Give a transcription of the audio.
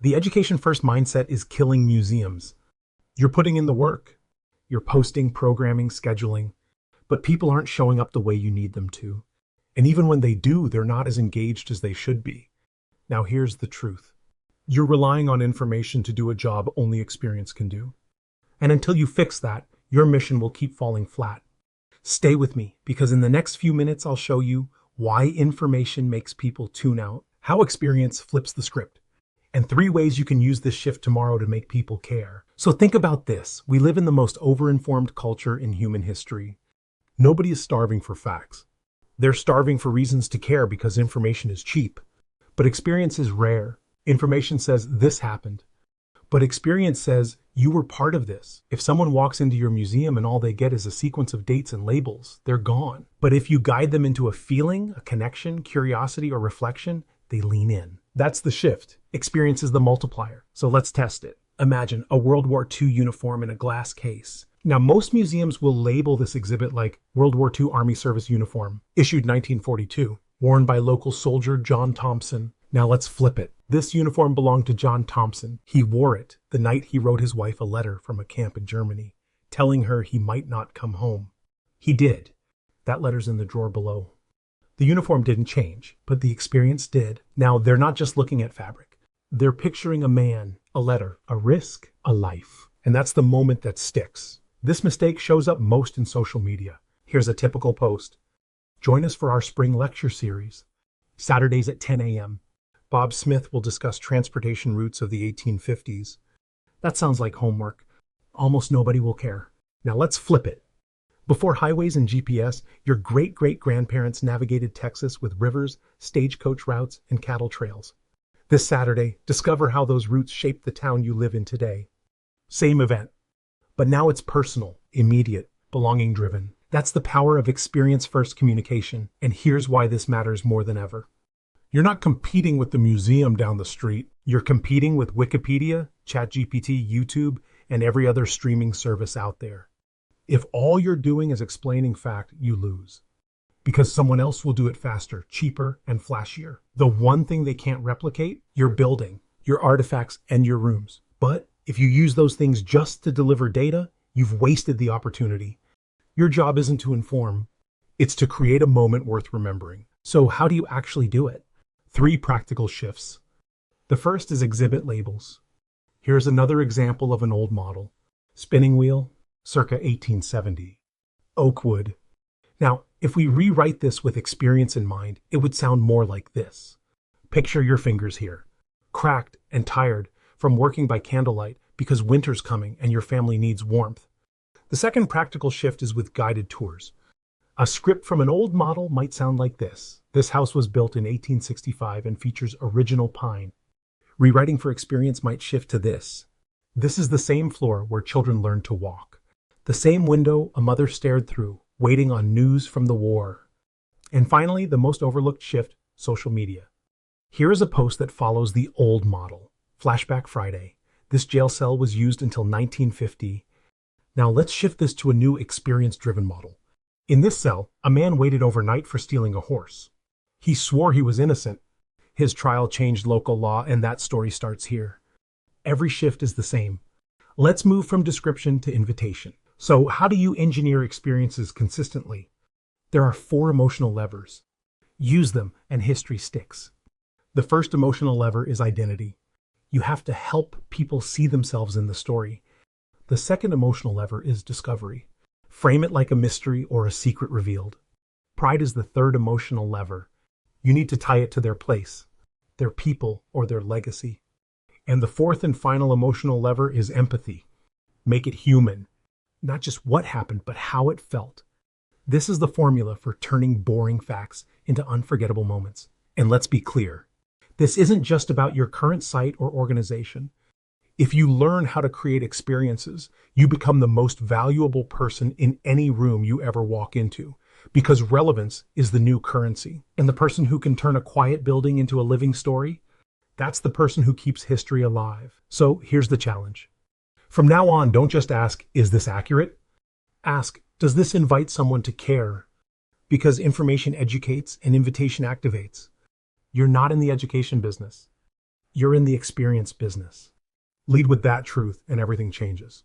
The education first mindset is killing museums. You're putting in the work. You're posting, programming, scheduling, but people aren't showing up the way you need them to. And even when they do, they're not as engaged as they should be. Now here's the truth. You're relying on information to do a job only experience can do. And until you fix that, your mission will keep falling flat. Stay with me, because in the next few minutes I'll show you why information makes people tune out, how experience flips the script, and 3 ways you can use this shift tomorrow to make people care. So think about this. We live in the most overinformed culture in human history. Nobody is starving for facts. They're starving for reasons to care because information is cheap. But experience is rare. Information says this happened. But experience says you were part of this. If someone walks into your museum and all they get is a sequence of dates and labels, they're gone. But if you guide them into a feeling, a connection, curiosity, or reflection, they lean in. That's the shift. Experience is the multiplier. So let's test it. Imagine a World War II uniform in a glass case. Now, most museums will label this exhibit like World War II Army Service Uniform, issued 1942, worn by local soldier John Thompson. Now let's flip it. This uniform belonged to John Thompson. He wore it the night he wrote his wife a letter from a camp in Germany, telling her he might not come home. He did. That letter's in the drawer below. The uniform didn't change, but the experience did. Now, they're not just looking at fabric. They're picturing a man, a letter, a risk, a life. And that's the moment that sticks. This mistake shows up most in social media. Here's a typical post. Join us for our spring lecture series. Saturdays at 10 a.m. Bob Smith will discuss transportation routes of the 1850s. That sounds like homework. Almost nobody will care. Now let's flip it. Before highways and GPS, your great-great-grandparents navigated Texas with rivers, stagecoach routes, and cattle trails. This Saturday, discover how those routes shaped the town you live in today. Same event, but now it's personal, immediate, belonging-driven. That's the power of experience-first communication, and here's why this matters more than ever. You're not competing with the museum down the street. You're competing with Wikipedia, ChatGPT, YouTube, and every other streaming service out there. If all you're doing is explaining fact, you lose. Because someone else will do it faster, cheaper, and flashier. The one thing they can't replicate, your building, your artifacts, and your rooms. But if you use those things just to deliver data, you've wasted the opportunity. Your job isn't to inform. It's to create a moment worth remembering. So how do you actually do it? 3 practical shifts. The first is exhibit labels. Here's another example of an old model. Spinning wheel, circa 1870. Oakwood. Now, if we rewrite this with experience in mind, it would sound more like this. Picture your fingers here, cracked and tired from working by candlelight because winter's coming and your family needs warmth. The second practical shift is with guided tours. A script from an old model might sound like this. This house was built in 1865 and features original pine. Rewriting for experience might shift to this. This is the same floor where children learned to walk. The same window a mother stared through, waiting on news from the war. And finally, the most overlooked shift, social media. Here is a post that follows the old model. Flashback Friday. This jail cell was used until 1950. Now let's shift this to a new experience-driven model. In this cell, a man waited overnight for stealing a horse. He swore he was innocent. His trial changed local law, and that story starts here. Every shift is the same. Let's move from description to invitation. So how do you engineer experiences consistently? There are 4 emotional levers. Use them, and history sticks. The first emotional lever is identity. You have to help people see themselves in the story. The second emotional lever is discovery. Frame it like a mystery or a secret revealed. Pride is the third emotional lever. You need to tie it to their place, their people, or their legacy. And the fourth and final emotional lever is empathy. Make it human. Not just what happened, but how it felt. This is the formula for turning boring facts into unforgettable moments. And let's be clear, this isn't just about your current site or organization. If you learn how to create experiences, you become the most valuable person in any room you ever walk into, because relevance is the new currency. And the person who can turn a quiet building into a living story, that's the person who keeps history alive. So here's the challenge. From now on, don't just ask, is this accurate? Ask, does this invite someone to care? Because information educates and invitation activates. You're not in the education business. You're in the experience business. Lead with that truth and everything changes.